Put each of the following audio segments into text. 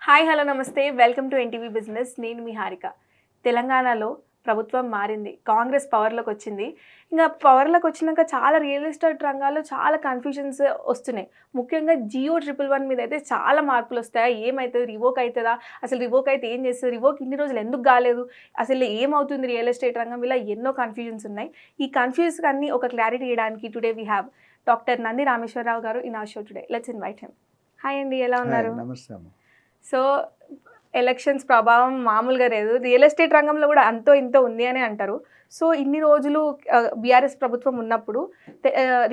Hi hello నమస్తే welcome to NTV business. నేను మీ హారిక. తెలంగాణలో ప్రభుత్వం మారింది, కాంగ్రెస్ పవర్లోకి వచ్చింది. ఇంకా పవర్లోకి వచ్చినాక చాలా రియల్ ఎస్టేట్ రంగాల్లో చాలా కన్ఫ్యూజన్స్ వస్తున్నాయి. ముఖ్యంగా Geo111 మీద అయితే చాలా మార్పులు వస్తాయి. ఏమవుతుంది, రివోక్ అవుతుందా, అసలు రివోక్ అయితే ఏం చేస్తుంది, రివోక్ ఇన్ని రోజులు ఎందుకు కాలేదు, అసలు ఏమవుతుంది రియల్ ఎస్టేట్ రంగం, ఇలా ఎన్నో కన్ఫ్యూజన్స్ ఉన్నాయి. ఈ కన్ఫ్యూజన్స్ అన్ని ఒక క్లారిటీ ఇవ్వడానికి today we have doctor Nandi Rameshwararao garu in our show today. Let's invite him. Hi అండి, ఎలా ఉన్నారు? నమస్తే అమ్మ. సో ఎలక్షన్స్ ప్రభావం మామూలుగా లేదు, రియల్ ఎస్టేట్ రంగంలో కూడా అంతో ఇంతో ఉంది అని అంటారు. సో ఇన్ని రోజులు బీఆర్ఎస్ ప్రభుత్వం ఉన్నప్పుడు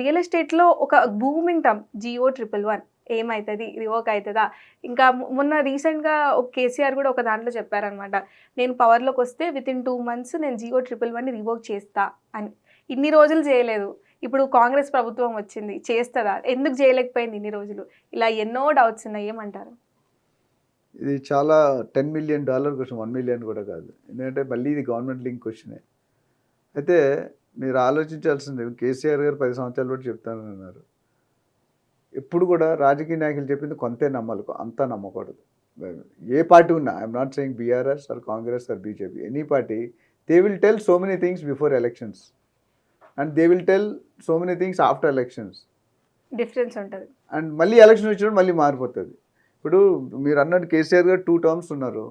రియల్ ఎస్టేట్లో ఒక బూమింగ్ టర్మ్ Geo111 ఏమవుతుంది, రివోక్ అవుతుందా. ఇంకా మొన్న రీసెంట్గా ఒక కేసీఆర్ కూడా ఒక దాంట్లో చెప్పారనమాట, నేను పవర్లోకి వస్తే వితిన్ 2 months నేను Geo111ని రివోక్ చేస్తా అని. ఇన్ని రోజులు చేయలేదు, ఇప్పుడు కాంగ్రెస్ ప్రభుత్వం వచ్చింది, చేస్తుందా, ఎందుకు చేయలేకపోయింది ఇన్ని రోజులు, ఇలా ఎన్నో డౌట్స్ ఉన్నాయి, ఏమంటారు? ఇది చాలా $10 million క్వశ్చన్, 1 million కూడా కాదు. ఎందుకంటే మళ్ళీ ఇది గవర్నమెంట్ లింక్ క్వశ్చనే. అయితే మీరు ఆలోచించాల్సింది, కేసీఆర్ గారు 10 సంవత్సరాలు కూడా చెప్తానన్నారు. ఎప్పుడు కూడా రాజకీయ నాయకులు చెప్పింది కొంతే నమ్మాలి, అంతా నమ్మకూడదు. ఏ పార్టీ ఉన్నా, I'm not saying BRS or Congress or BJP, any party, they will tell so many things before elections and they will tell so many things after elections. Difference ఉంటుంది. అండ్ మళ్ళీ ఎలక్షన్ వచ్చినప్పుడు మళ్ళీ మారిపోతుంది. ఇప్పుడు మీరు అన్నట్టు కేసీఆర్ గారు 2 terms ఉన్నారు.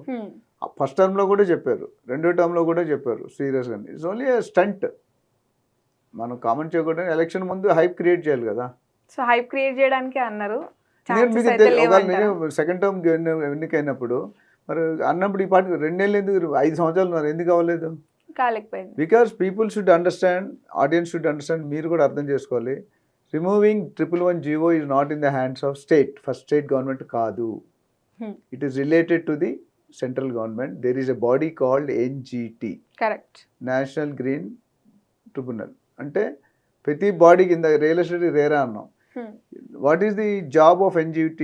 ఫస్ట్ టర్మ్లో కూడా చెప్పారు, రెండో టర్మ్లో కూడా చెప్పారు సీరియస్గా. It's only stunt. మనం కామెంట్ చేయకుండా ఎలక్షన్ ముందు హైప్ క్రియేట్ చేయాలి కదా. సో హైప్ క్రియేట్ చేయడానికి అన్నారు. నేను సెకండ్ టర్మ్ ఎన్నికైనప్పుడు మరి అన్నప్పుడు ఈ పార్టీ 2 నెలలు ఎందుకు, 5 సంవత్సరాలు ఉన్నారు, ఎందుకు అవ్వలేదు? కాలేకపోయింది. Because people should understand, audience should understand, మీరు కూడా అర్థం చేసుకోవాలి. Removing 111 Geo is not in the hands of state. First state government కాదు. It is related to the central government. There is a body called NGT. Correct. National Green Tribunal. అంటే ప్రతి body కింద real estate RERA అన్నాం. What is the job of NGT?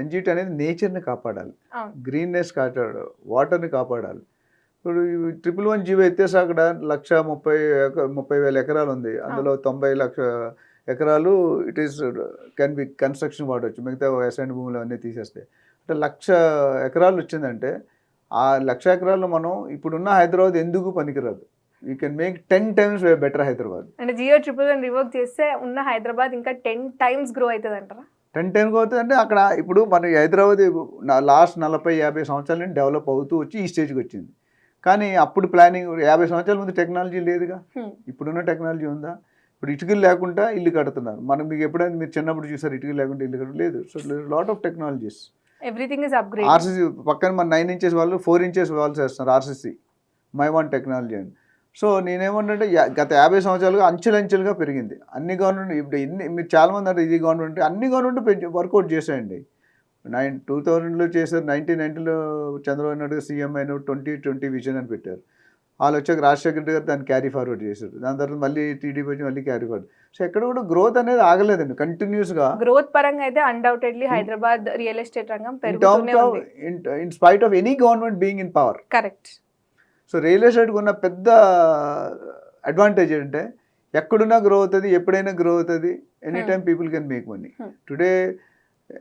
NGT అనేది నేచర్ని కాపాడాలి, greenness కాపాడాలి, వాటర్ని కాపాడాలి. ఇప్పుడు 111 Geo ఎత్తేసి అక్కడ 1,30,000 ఎకరాలు ఉంది, అందులో 90 లక్షల ఎకరాలు it is can be construction వాడవచ్చు, మిగతా వ్యవసాయ భూములు అన్నీ తీసేస్తే. అంటే 1,00,000 ఎకరాలు వచ్చిందంటే ఆ 1,00,000 ఎకరాలు మనం ఇప్పుడున్న హైదరాబాద్ ఎందుకు పనికిరాదు. You can make 10 times better Hyderabad. అంటే Geo111 రివోక్ చేస్తే ఉన్న హైదరాబాద్ ఇంకా 10 times గ్రో అవుతుంది అంటారా? 10 times అవుతుంది. అంటే అక్కడ ఇప్పుడు మన హైదరాబాద్ లాస్ట్ 40-50 సంవత్సరాల నుంచి డెవలప్ అవుతూ వచ్చి ఈ స్టేజ్కి వచ్చింది. కానీ అప్పుడు ప్లానింగ్ 50 సంవత్సరాల ముందు టెక్నాలజీ లేదుగా, ఇప్పుడున్న టెక్నాలజీ ఉందా? ఇప్పుడు ఇటుకలు లేకుండా ఇల్లు కడుతున్నారు. మనం మీకు ఎప్పుడైనా మీరు చిన్నప్పుడు చూసారు ఇటుకలు లేకుండా ఇల్లు కట్టడం లేదు. So lot of technologies. Everything is upgrade. RCC పక్కన మన 9 inches వాళ్ళు 4 inches వాల్స్ వేస్తున్నారు, ఆర్సీసీ మై1 టెక్నాలజీ అని. సో నేనేమంటే గత 50 సంవత్సరాలుగా అంచెలంచెలుగా పెరిగింది. అన్ని గవర్నమెంట్ ఇప్పుడు మీరు చాలామంది అంటే ఇది గవర్నమెంట్, అన్ని గవర్నమెంట్ వర్కౌట్ చేశాయండి. 2000లో చేశారు, 1990లో చంద్రబాబు నాయుడు సీఎం అయిన 2020 విజన్ అని పెట్టారు. వాళ్ళు వచ్చాక రాజశేఖర రెడ్డి గారు దాన్ని క్యారీ ఫార్వర్డ్ చేశారు. దాని తర్వాత మళ్ళీ టీడీపీ వచ్చి మళ్ళీ క్యారీ ఫార్వర్డ్. సో ఎక్కడ కూడా గ్రోత్ అనేది ఆగలేదండి, కంటిన్యూస్గా. గ్రోత్ పరంగా అయితే అన్డౌటెడ్లీ హైదరాబాద్ రియల్ ఎస్టేట్ రంగం పెరుగుతూనే ఉంది, in spite of any government being in power. Correct. So real ఎస్టేట్కి ఉన్న పెద్ద అడ్వాంటేజ్ ఏంటంటే ఎక్కడున్నా గ్రో అవుతుంది, ఎప్పుడైనా గ్రో అవుతుంది, any time people can make money. Today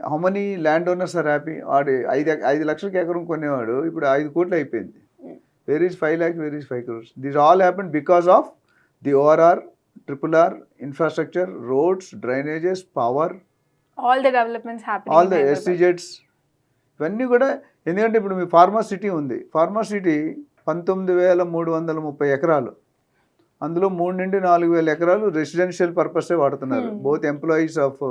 how many land owners are happy? వాడు 5 లక్షలకి ఎకరం కొనేవాడు ఇప్పుడు 5 కోట్లు అయిపోయింది. Where is 5 lakhs? Where is 5 crores? This all happened because of the ORR, RRR, infrastructure, roads, drainages, power. All the developments happening. All the SCJs. ఇవన్నీ కూడా ఎందుకంటే ఇప్పుడు మీ ఫార్మా సిటీ ఉంది. ఫార్మా సిటీ 19,330 ఎకరాలు, అందులో 3 నుండి 4,000 ఎకరాలు రెసిడెన్షియల్ పర్పసే వాడుతున్నారు. Both employees of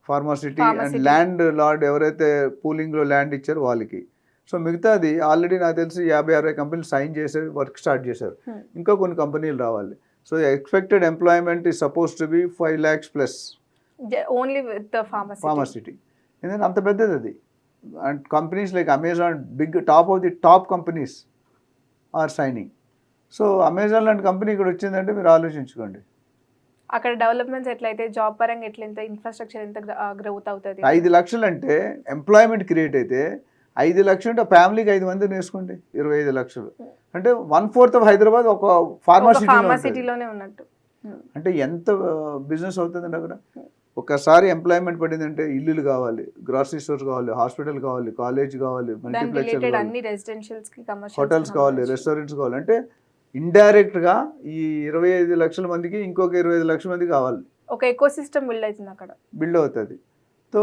pharma city and land lord ఎవరైతే పూలింగ్లో ల్యాండ్ ఇచ్చారో వాళ్ళకి. సో మిగతాది ఆల్రెడీ నాకు తెలిసి 50-60 కంపెనీలు సైన్ చేశారు, వర్క్ స్టార్ట్ చేశారు. ఇంకా కొన్ని కంపెనీలు రావాలి. So expected employment is suppose to be 5 lakhs plus only with pharma city. ఎందుకంటే అంత పెద్దది అది. And companies like Amazon, big top of the top companies are signing. So Amazon లాంటి కంపెనీ ఇక్కడ వచ్చిందంటే మీరు ఆలోచించుకోండి. అక్కడ డెవలప్మెంట్స్ ఎట్లయితే, జాబ్ పరంగా ఎట్లయితే, ఇన్ఫ్రాస్ట్రక్చర్ ఎంత గ్రోత్ అవుతుంది. 5 లక్షలు అంటే ఎంప్లాయ్మెంట్ క్రియేట్ అయితే 5 లక్షలు అంటే ఫ్యామిలీకి 5 మందిని వేసుకోండి, 25 లక్షలు. అంటే 1/4 ఆఫ్ హైదరాబాద్ ఒక ఫార్మా సిటీలోనే ఉన్నట్టు. అంటే ఎంత బిజినెస్ అవుతుందండి అక్కడ. ఒకసారి ఎంప్లాయ్మెంట్ పడిందంటే ఇల్లులు కావాలి, గ్రాసరీ స్టోర్స్ కావాలి, హాస్పిటల్ కావాలి, కాలేజ్ కావాలి, మల్టీప్లెక్స్ రిలేటెడ్ కావాలి, అన్ని రెసిడెన్షియల్స్ కి హోటల్స్ కావాలి, రెస్టారెంట్స్ కావాలి. అంటే ఇండైరెక్ట్గా ఈ 25 లక్షల మందికి ఇంకొక 25 లక్షల మంది కావాలి, ఒక ఎకో సిస్టమ్ బిల్డ్ అవుతుంది అక్కడ, బిల్డ్ అవుతుంది. సో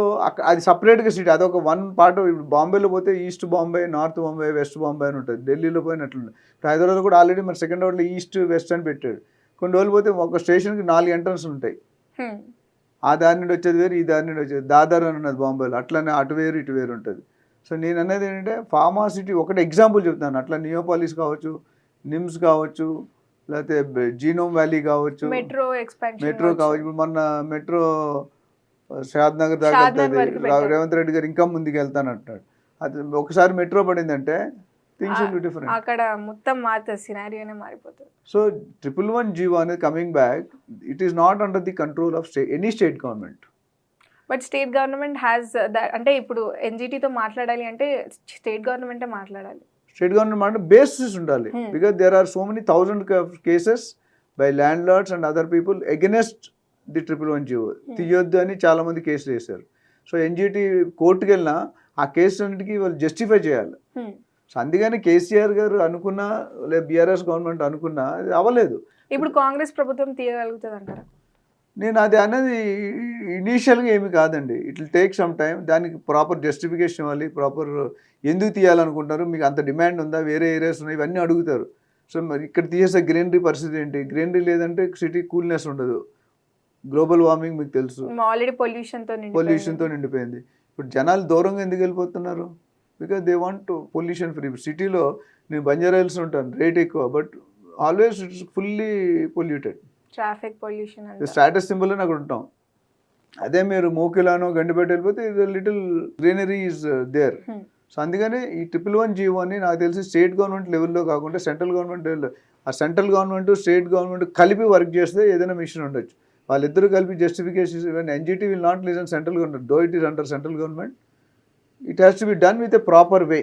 అది సపరేట్గా సిటీ, అదొక వన్ పార్ట్. ఇప్పుడు బాంబేలో పోతే east Bombay, north Bombay, west Bombay అని ఉంటుంది. ఢిల్లీలో పోయినట్లుంది. ఇప్పుడు హైదరాబాద్ కూడా ఆల్రెడీ మన సెకండ్ అవుట్లో ఈస్ట్ వెస్ట్ అని పెట్టాడు. కొన్ని రోజులు పోతే ఒక స్టేషన్కి 4 ఎంట్రన్స్ ఉంటాయి. ఆ దారి నుండి వచ్చేది వేరు, ఈ దారి నుండి వచ్చేది. దాదర్ అని ఉన్నది బాంబేలో, అట్లనే అటు వేరు ఇటు వేరు ఉంటుంది. సో నేను అనేది ఏంటంటే ఫార్మాసిటీ ఒకటి ఎగ్జాంపుల్ చెప్తాను. అట్లా నియోపాలిస్ కావచ్చు, నిమ్స్ కావచ్చు, లేకపోతే జీనోమ్ వ్యాలీ కావచ్చు, మెట్రో ఎక్స్పాన్షన్, మెట్రో కావచ్చు. ఇప్పుడు మొన్న మెట్రో షాద్ నగర్ దాకా వెళ్తుంది. రేవంత్ రెడ్డి గారు ఇంకా ముందుకు వెళ్తాను అంటున్నాడు. అది ఒకసారి మెట్రో పడిందంటే థింగ్స్ విల్ బి డిఫరెంట్. అక్కడ మొత్తం మారుతుంది, సినారియోనే మారిపోతుంది. సో 111 జీవో అనేది coming back, it is not under the control of any state government. But state government has అంటే ఇప్పుడు ఎన్జిటితో మాట్లాడాలి అంటే స్టేట్ గవర్నమెంటే మాట్లాడాలి. స్టేట్ గవర్నమెంట్ అంటే బేసిస్ ఉండాలి. Because there are so many 1000 cases by landlords and other people against the 111 GO. తీయొద్దు అని చాలా మంది కేసులు వేశారు. సో ఎన్జిటి కోర్టుకు వెళ్ళినా ఆ కేసు అన్నిటికీ వాళ్ళు జస్టిఫై చేయాలి. సో అందుకని కేసీఆర్ గారు అనుకున్నా, లేదా బీఆర్ఎస్ గవర్నమెంట్ అనుకున్నా అది అవ్వలేదు. ఇప్పుడు కాంగ్రెస్ ప్రభుత్వం తీయగలుగుతుంది అంటారా? నేను అది అనేది ఇనీషియల్గా ఏమి కాదండి. It will take some time. దానికి ప్రాపర్ జస్టిఫికేషన్ ఇవ్వాలి. ప్రాపర్ ఎందుకు తీయాలనుకుంటారు, మీకు అంత డిమాండ్ ఉందా, వేరే ఏరియాస్ ఉన్నాయి, ఇవన్నీ అడుగుతారు. సో మరి ఇక్కడ తీసేసే గ్రీనరీ పరిస్థితి ఏంటి? గ్రీనరీ లేదంటే సిటీ కూల్నెస్ ఉండదు. గ్లోబల్ వార్మింగ్ మీకు తెలుసు, ఆల్రెడీ పొల్యూషన్తో నిండిపోయింది. ఇప్పుడు జనాలు దూరంగా ఎందుకు వెళ్ళిపోతున్నారు? Because they want pollution free. సిటీలో నేను బంజారా హిల్స్ ఉంటాను, రేట్ ఎక్కువ, but always it's fully polluted. Traffic pollution, status symbol అని అక్కడ ఉంటాం. అదే మీరు మోకిలానో గండిపేట వెళ్ళిపోతే little greenery is there. So అందుకని ఈ 111 జీవో అని నాకు తెలిసి స్టేట్ గవర్నమెంట్ లెవెల్లో కాకుండా సెంట్రల్ గవర్నమెంట్ లెవెల్లో, ఆ సెంట్రల్ గవర్నమెంట్ స్టేట్ గవర్నమెంట్ కలిపి వర్క్ చేస్తే ఏదైనా మిషన్ ఉండొచ్చు. వాళ్ళిద్దరూ కలిపి justification even NGT will not listen central government, though it is under central government. It has to be done with a proper way.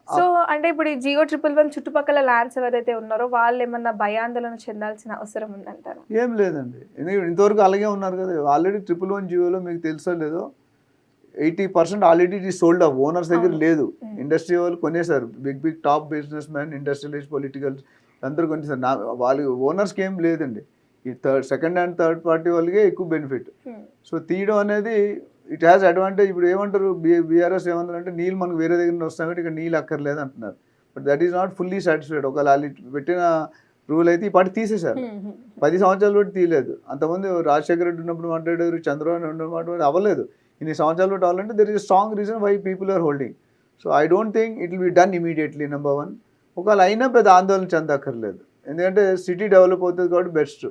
So అంటే ఇప్పుడు ఈ జియో 111 చుట్టుపక్కల ల్యాండ్స్ ఎవరైతే ఉన్నారో వాళ్ళు ఏమన్నా భయాందోళన చెందాల్సిన అవసరం ఉందంటారా? ఏం లేదండి, ఎందుకంటే ఇంతవరకు అలాగే ఉన్నారు కదా. ఆల్రెడీ 111 జియోలో మీకు తెలుసో లేదో 80% already it is sold off. Owners దగ్గర లేదు. ఇండస్ట్రీ వాళ్ళు కొనేసారు. Big top business man, industrialist, political అందరూ కొనేసారు. వాళ్ళు ఓనర్స్కి ఏం లేదండి. ఈ సెకండ్ అండ్ థర్డ్ పార్టీ వాళ్ళకే ఎక్కువ బెనిఫిట్. సో తీయడం అనేది ఇట్ హ్యాస్ అడ్వాంటేజ్. ఇప్పుడు ఏమంటారు బీఆర్ఎస్ ఏమన్నారు అంటే నీళ్ళు మనకు వేరే దగ్గర నుంచి వస్తాం కాబట్టి ఇక్కడ నీళ్ళు అక్కర్లేదు అంటున్నారు. But that is not fully satisfied. ఒకవేళ వాళ్ళు పెట్టిన రూల్ అయితే ఈ పార్టీ తీసేశారు. 10 సంవత్సరాలు బట్టి తీయలేదు. అంతమంది రాజశేఖర రెడ్డి ఉన్నప్పుడు మాట్లాడారు, చంద్రబాబు ఉన్నప్పుడు అవ్వలేదు. ఇన్ని సంవత్సరాలు బట్టి అవ్వాలంటే there is a strong reason why people are holding. So I don't think it will be done immediately. Number 1, ఒకవేళ అయినా పెద్ద ఆందోళన చెందక్కర్లేదు. ఎందుకంటే సిటీ డెవలప్ అవుతుంది కాబట్టి బెస్ట్.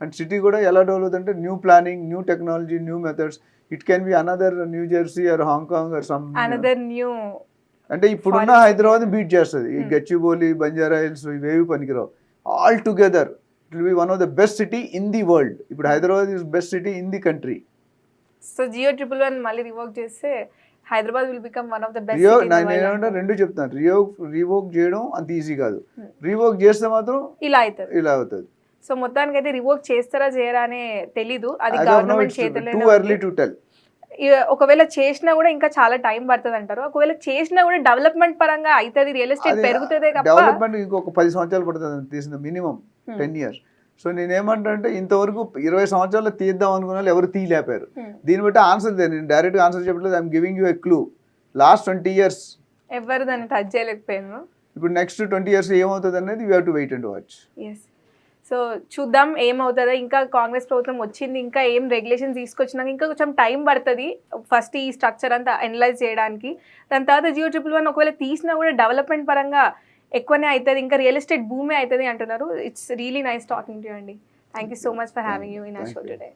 అండ్ సిటీ కూడా ఎలా డెవలప్ అవుతుందంటే new planning, new technology, new methods. It can be another New Jersey or Hong Kong or some another new. అంటే ఇప్పుడున్న హైదరాబాద్ బీట్ చేస్తుంది. ఈ గచ్చిబౌలి, బంజారా హిల్స్ ఇవేవి పనికిరావు. All together it will be one of the best city in the world. ఇప్పుడు Hyderabad is best city in the country. So GO 111 మళ్ళీ revoke చేస్తే Hyderabad will become one of the best. నేనేమంటే రెండు చెప్తాను. రివోక్ చేయడం అంత ఈజీ కాదు. రివోక్ చేస్తే మాత్రం ఇలా అవుతుంది. సో మొత్తానికి అయితే రివోక్ చేస్తారా చేయరా అనే తెలీదు. అది గవర్నమెంట్ చేతుల్లో. ఒకవేళ చేసినా కూడా ఇంకా చాలా టైం పడుతుంది అంటారు. ఒకవేళ చేసినా కూడా డెవలప్మెంట్ పరంగా అవుతుంది, రియల్ ఎస్టేట్ పెరుగుతుంది. డెవలప్మెంట్ ఇంకొక 10 సంవత్సరాలు పడుతుంది తీసిన, మినిమం 10 years. సో నేనేమంటే ఇంతవరకు 20 సంవత్సరాలు తీద్దాం అనుకున్న వాళ్ళు ఎవరు తీయలేపారు. దీన్ని బట్టి ఆన్సర్ నేను డైరెక్ట్గా ఆన్సర్ చెప్పలేదు. I'm giving you a clue. Last 20 years ఎవరు దాన్ని టచ్ చేయలేకపోయాను. ఇప్పుడు నెక్స్ట్ 20 years ఏమవుతుంది అనేది you have to wait and watch. So చూద్దాం ఏమవుతుందో. ఇంకా కాంగ్రెస్ ప్రభుత్వం వచ్చింది, ఇంకా ఏం రెగ్యులేషన్ తీసుకొచ్చినాక ఇంకా కొంచెం టైం పడుతుంది ఫస్ట్ ఈ స్ట్రక్చర్ అంతా అనలైజ్ చేయడానికి. దాని తర్వాత జియో 111 ఒకవేళ తీసినా కూడా డెవలప్మెంట్ పరంగా ఎక్కువనే అవుతుంది, ఇంకా రియల్ ఎస్టేట్ భూమే అవుతుంది అంటున్నారు. It's really nice talking to you అండి. Thank you so much for having you in our show today.